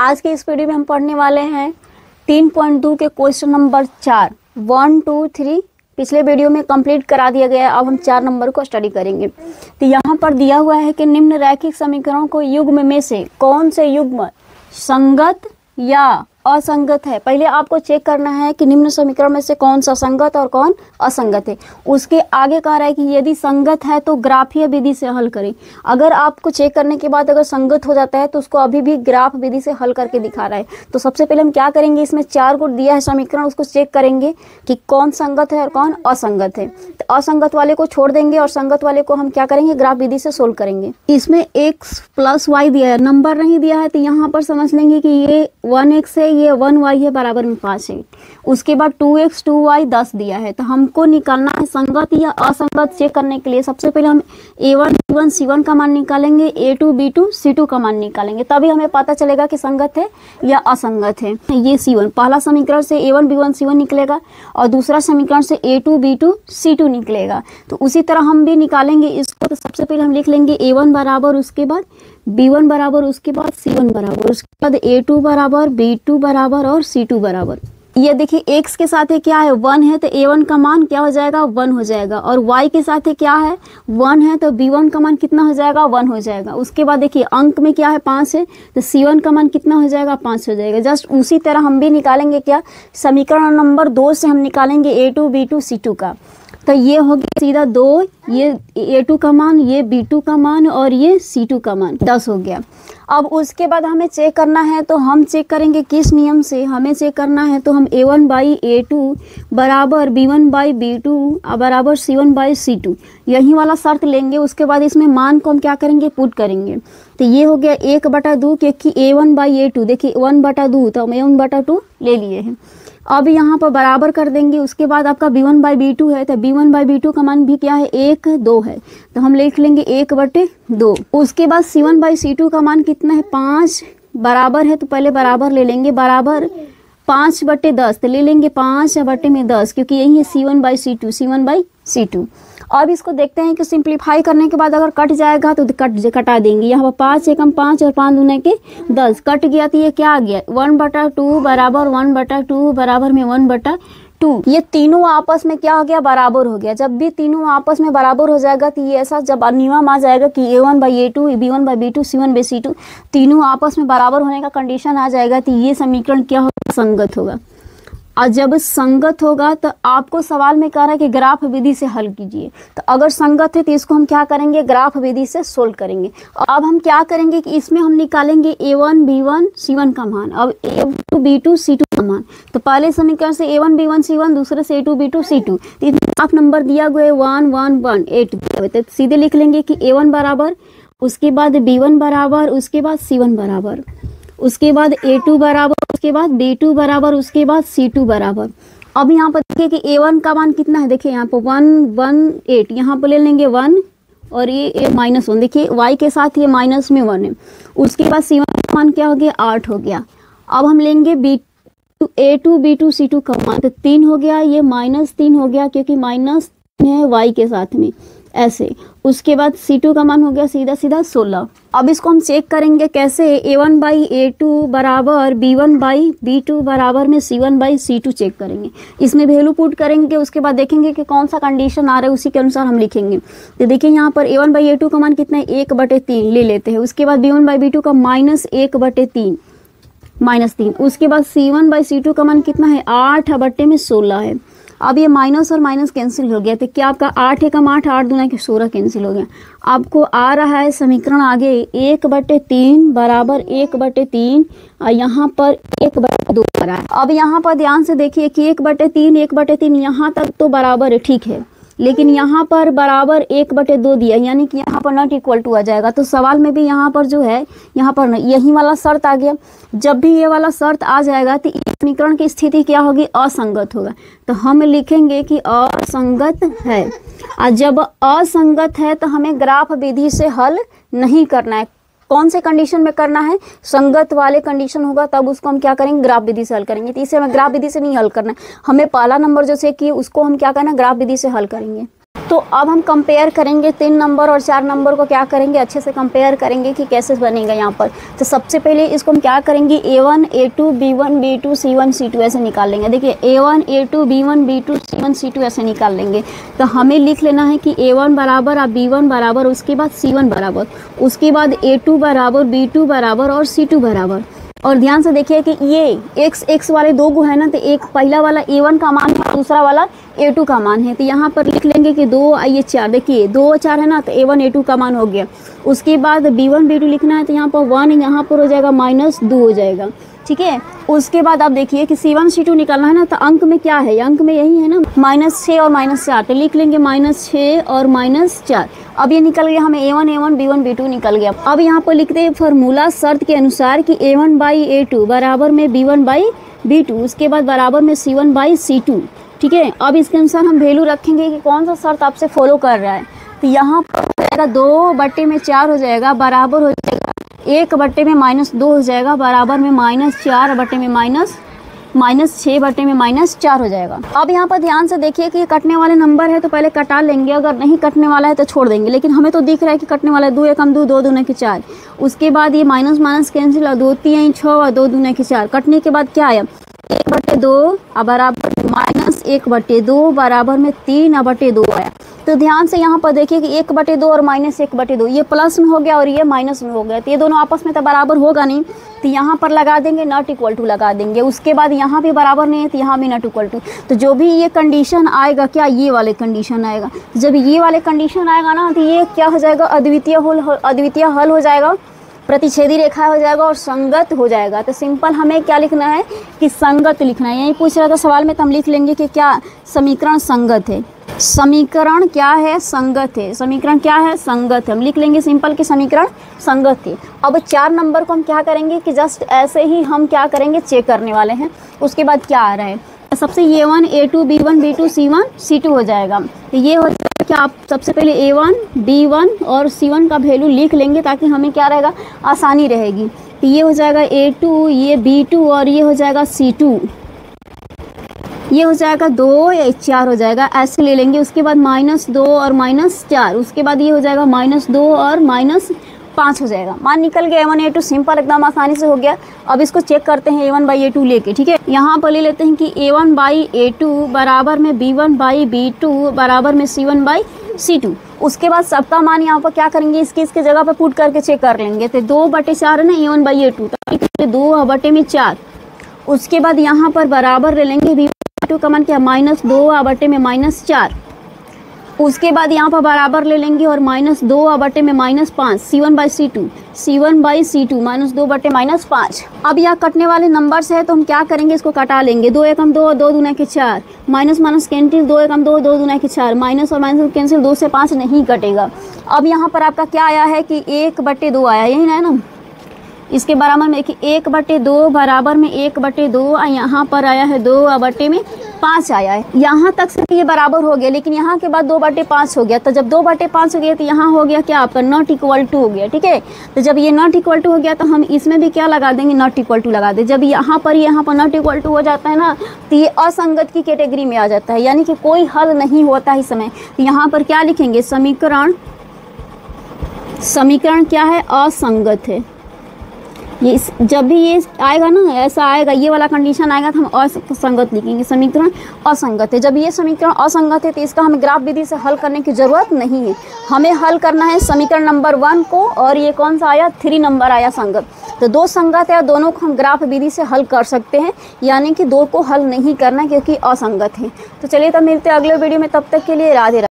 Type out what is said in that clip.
आज के इस वीडियो में हम पढ़ने वाले हैं 3.2 के क्वेश्चन नंबर 4 1 2 3 पिछले वीडियो में कंप्लीट करा दिया गया है। अब हम 4 नंबर को स्टडी करेंगे। तो यहाँ पर दिया हुआ है कि निम्न रैखिक समीकरणों को युग्म में से कौन से युग्म संगत या असंगत है। पहले आपको चेक करना है कि निम्न समीकरण में से कौन सा संगत और कौन असंगत है। उसके आगे कह रहा है कि यदि संगत है तो ग्राफीय विधि से हल करें। अगर आपको चेक करने के बाद अगर संगत हो जाता है तो उसको अभी भी ग्राफ विधि से हल करके दिखा रहा है। तो सबसे पहले हम क्या करेंगे, इसमें 4 गुण दिया है समीकरण, उसको चेक करेंगे कि कौन संगत है और कौन असंगत है। तो असंगत वाले को छोड़ देंगे और संगत वाले को हम क्या करेंगे, ग्राफ विधि से सोल्व करेंगे। इसमें x + y दिया है, नंबर नहीं दिया है, तो यहाँ पर समझ लेंगे कि ये 1x है, ये 1y है, बराबर में 5 है। उसके बाद 2x 2y 10 दिया है। तो हमको निकालना है संगत या असंगत। चेक करने के लिए सबसे पहले हम a1 b1 c1 का मान निकालेंगे, a2 b2 c2 का मान निकालेंगे, तभी हमें पता चलेगा कि संगत है या असंगत है। ये c1 पहला समीकरण से a1 b1 c1 निकलेगा और दूसरा समीकरण से a2 b2 c2 निकलेगा। तो उसी तरह हम भी निकालेंगे इसको। तो सबसे पहले हम लिख लेंगे a1 बराबर, उसके बाद b1 बराबर, उसके बाद c1 बराबर, उसके बाद a2 बराबर, b2 बराबर और c2 बराबर। ये देखिए x के साथ है क्या है, 1 है, तो a1 का मान क्या हो जाएगा, 1 हो जाएगा। और y के साथ है क्या है, 1 है, तो b1 का मान कितना हो जाएगा, 1 हो जाएगा। उसके बाद देखिए अंक में क्या है, 5 है, तो c1 का मान कितना हो जाएगा, 5 हो जाएगा। जस्ट उसी तरह हम भी निकालेंगे क्या, समीकरण नंबर 2 से हम निकालेंगे a2 b2 c2 का। तो ये हो गया सीधा 2, ये a2 का मान, ये b2 का मान और ये c2 का मान 10 हो गया। अब उसके बाद हमें चेक करना है, तो हम चेक करेंगे किस नियम से हमें चेक करना है। तो हम a1 बाई a2 बराबर b1 बाई b2 बराबर c1 बाई c2 यही वाला शर्त लेंगे। उसके बाद इसमें मान को हम क्या करेंगे, पुट करेंगे। तो ये हो गया 1/2, क्योंकि a1 बाई a2 देखिए 1/2, तो हम a1/2 ले लिए हैं। अब यहाँ पर बराबर कर देंगे। उसके बाद आपका b1 बाई b2 है, तो b1 बाई b2 का मान भी क्या है, 1 2 है, तो हम लिख लेंगे 1/2। उसके बाद c1 बाई c2 का मान कितना है, 5 बराबर है, तो पहले बराबर ले लेंगे, बराबर 5/10, तो ले लेंगे 5/10, क्योंकि यही है c1 बाई c2। अब इसको देखते हैं कि सिंप्लीफाई करने के बाद अगर कट जाएगा तो कटा देंगे। यहाँ पर 5 एकम 5 और 5 दूने के 10 कट गया, तो ये क्या आ गया, 1/2 बराबर 1/2 बराबर में 1/2। ये तीनों आपस में क्या हो गया, बराबर हो गया। जब भी तीनों आपस में बराबर हो जाएगा तो ये ऐसा जब नियम आ जाएगा कि a1 by a2 b1 by b2 c1 by c2 तीनों आपस में बराबर होने का कंडीशन आ जाएगा, तो ये समीकरण क्या होगा, संगत होगा। और जब संगत होगा तो आपको सवाल में कह रहा है कि ग्राफ विधि से हल कीजिए। तो अगर संगत है तो इसको हम क्या करेंगे, ग्राफ विधि से सोल्व करेंगे। अब हम क्या करेंगे कि इसमें हम निकालेंगे a1 b1 c1 का मान, अब a2 b2 c2 का मान। तो पहले समीकरण से a1 b1 c1, दूसरे से a2 b2 c2। Graph number दिया गया है 1 1 1 8, तो सीधे लिख लेंगे कि a1 बराबर, उसके बाद b1 बराबर, उसके बाद c1 बराबर, उसके बाद a2 बराबर, उसके बाद b2 बराबर, उसके बाद c2 बराबर। अब यहाँ पर देखिए कि a1 का मान कितना है, देखिए यहाँ पर 1 1 8, यहाँ पर ले लेंगे 1 और ये -1, देखिए y के साथ ये माइनस में 1 है। उसके बाद c1 का मान क्या हो गया, 8 हो गया। अब हम लेंगे a2 b2 c2 का मान, तो 3 हो गया, ये -3 हो गया, क्योंकि माइनस है y के साथ में ऐसे। उसके बाद c2 का मान हो गया सीधा 16। अब इसको हम चेक करेंगे कैसे, a1 बाई a2 बराबर b1 बाई b2 बराबर में c1 बाई c2 चेक करेंगे। इसमें वैल्यू पुट करेंगे, उसके बाद देखेंगे कि कौन सा कंडीशन आ रहा है, उसी के अनुसार हम लिखेंगे। तो देखिए यहाँ पर a1 बाई a2 का मान कितना है, 1/3 ले लेते हैं। उसके बाद b1 बाई b2 का -1/3 -3। उसके बाद c1 बाई c2 का मान कितना है, 8/16 है। अब ये माइनस और माइनस कैंसिल हो गया, तो क्या आपका 8 एकम 8 8 दूना के 16 कैंसिल हो गया। आपको आ रहा है समीकरण आगे 1/3 बराबर 1/3 और यहाँ पर 1/2 आ रहा है। अब यहाँ पर ध्यान से देखिए कि 1/3 यहाँ तक तो बराबर है, ठीक है, लेकिन यहाँ पर बराबर 1/2 दिया, यानी कि यहाँ पर नॉट इक्वल टू आ जाएगा। तो सवाल में भी यहाँ पर जो है, यहाँ पर यही वाला शर्त आ गया। जब भी ये वाला शर्त आ जाएगा तो इस समीकरण की स्थिति क्या होगी, असंगत होगा। तो हम लिखेंगे कि असंगत है। और जब असंगत है तो हमें ग्राफ विधि से हल नहीं करना है। कौन से कंडीशन में करना है, संगत वाले कंडीशन होगा तब उसको हम क्या करेंगे, ग्राफ विधि से हल करेंगे। तो इसे हमें ग्राफ विधि से नहीं हल करना है, हमें पहला नंबर जो चेक किए उसको हम क्या करना है, ग्राफ विधि से हल करेंगे। तो अब हम कंपेयर करेंगे 3 नंबर और 4 नंबर को, क्या करेंगे अच्छे से कंपेयर करेंगे कि कैसे बनेगा यहाँ पर। तो सबसे पहले इसको हम क्या करेंगे, A1 A2 B1 B2 C1 C2 ऐसे निकाल लेंगे। देखिए A1 A2 B1 B2 C1 C2 ऐसे निकाल लेंगे। तो हमें लिख लेना है कि A1 बराबर और B1 बराबर, उसके बाद C1 बराबर, उसके बाद A2 बराबर B2 बराबर और C2 बराबर। और ध्यान से देखिए कि ये x वाले दो गो है ना, तो एक पहला वाला A1 का मान है, दूसरा वाला A2 का मान है। तो यहाँ पर लिख लेंगे कि 2 ये 4, देखिए 2 और 4 है ना, तो A1 A2 का मान हो गया। उसके बाद B1 B2 लिखना है, तो यहाँ पर 1 यहाँ पर हो जाएगा -2 हो जाएगा, ठीक है। उसके बाद आप देखिए कि C1 C2 निकालना है ना, तो अंक में क्या है, अंक में यही है ना -6 और -4, तो लिख लेंगे -6 और -4। अब ये निकल गया हमें A1 B1 B2 निकल गया। अब यहाँ पर लिखते हैं फॉर्मूला शर्त के अनुसार कि A1/A2 बराबर में B1/B2, उसके बाद बराबर में C1/C2, ठीक है। अब इसके अनुसार हम वैल्यू रखेंगे कि कौन सा शर्त आपसे फॉलो कर रहा है। तो यहाँ पर हो जाएगा 2/4 हो जाएगा, बराबर हो जाएगा 1/-2 हो जाएगा, बराबर में -4/-6/4 हो जाएगा। अब यहाँ पर ध्यान से देखिए कि ये कटने वाले नंबर है तो पहले कटा लेंगे, अगर नहीं कटने वाला है तो छोड़ देंगे। लेकिन हमें तो दिख रहा है कि कटने वाला है, 2 एकम 2 2 दूने के 4। उसके बाद ये माइनस माइनस कैंसिल, 2 3 6 और 2 दूने के 4। कटने के बाद क्या आया, 1/2 बराबर -1/2 बराबर में 3/2 आया। तो ध्यान से यहाँ पर देखिए कि 1/2 और -1/2, ये प्लस में हो गया और ये माइनस में हो गया, तो ये दोनों आपस में तो बराबर होगा नहीं, तो यहाँ पर लगा देंगे नॉट इक्वल टू लगा देंगे। उसके बाद यहाँ भी बराबर नहीं है तो यहाँ भी नॉट इक्वल टू। तो जो भी ये कंडीशन आएगा, क्या ये वाले कंडीशन आएगा, जब ये वाले कंडीशन आएगा ना, तो ये क्या हो जाएगा, अद्वितीय हल हो जाएगा, प्रतिच्छेदी रेखा हो जाएगा और संगत हो जाएगा। तो सिंपल हमें क्या लिखना है कि संगत लिखना है। यही पूछ रहा था सवाल में, तो हम लिख लेंगे कि क्या समीकरण संगत है। समीकरण क्या है, संगत है। समीकरण क्या है, संगत है। हम लिख लेंगे सिंपल कि समीकरण संगत है। अब 4 नंबर को हम क्या करेंगे कि जस्ट ऐसे ही हम क्या करेंगे, चेक करने वाले हैं। उसके बाद क्या आ रहा है, सबसे A1 A2 B1 B2 C1 C2 हो जाएगा। तो ये हो जाएगा कि आप सबसे पहले A1 B1 और C1 का वैल्यू लिख लेंगे ताकि हमें क्या रहेगा, आसानी रहेगी। तो ये हो जाएगा A2, ये B2 और ये हो जाएगा C2, ये हो जाएगा 2 या 4 हो जाएगा, ऐसे ले लेंगे। उसके बाद -2 और -4, उसके बाद ये हो जाएगा -2 और -5 हो जाएगा। मान निकल गया A1 A2, सिंपल एकदम आसानी से हो गया। अब इसको चेक करते हैं A1/A2 लेके, ठीक है। यहाँ पर ले लेते हैं कि A1/A2 बराबर में B1/B2 बराबर में C1/C2। उसके बाद सबका मान यहाँ पर क्या करेंगे, इसके जगह पर पुट करके चेक कर लेंगे। तो 2/4 है ना A1/A2, तो 2/4। उसके बाद यहाँ पर बराबर ले लेंगे B2 का मान क्या, -2/4। उसके बाद यहाँ पर बराबर ले लेंगे और -2/-5 C1/C2 -2/-5। अब यहाँ कटने वाले नंबर से है तो हम क्या करेंगे, इसको कटा लेंगे। 2 एकम 2 2 दूना के 4, माइनस माइनस कैंसिल, 2 एकम 2 2 दूना के 4, माइनस और माइनस कैंसिल, 2 से 5 नहीं कटेगा। अब यहाँ पर आपका क्या आया है कि 1/2 आया, यही ना है ना। इसके बराबर में 1/2 बराबर में 1/2, यहाँ पर आया है 2/5 आया है। यहाँ तक से ये बराबर हो गया, लेकिन यहाँ के बाद 2/5 हो गया। तो जब 2/5 हो गया तो यहाँ हो गया क्या आपका, नॉट इक्वल टू हो गया, ठीक है। तो जब ये नॉट इक्वल टू हो गया तो हम इसमें भी क्या लगा देंगे, नॉट इक्वल टू लगा दे। जब यहाँ पर नॉट इक्वल टू हो जाता है ना, तो ये असंगत की कैटेगरी में आ जाता है, यानी कि कोई हल नहीं होता इस समय। तो यहाँ पर क्या लिखेंगे, समीकरण क्या है, असंगत है। ये जब भी ये आएगा ना, ऐसा आएगा, ये वाला कंडीशन आएगा तो हम असंगत लिखेंगे, समीकरण असंगत है। जब ये समीकरण असंगत है तो इसका हमें ग्राफ विधि से हल करने की ज़रूरत नहीं है। हमें हल करना है समीकरण नंबर 1 को, और ये कौन सा आया, 3 नंबर आया संगत। तो 2 संगत है, दोनों को हम ग्राफ विधि से हल कर सकते हैं, यानी कि 2 को हल नहीं करना क्योंकि असंगत है। तो चलिए तब मिलते हैं अगले वीडियो में, तब तक के लिए राधे राधे।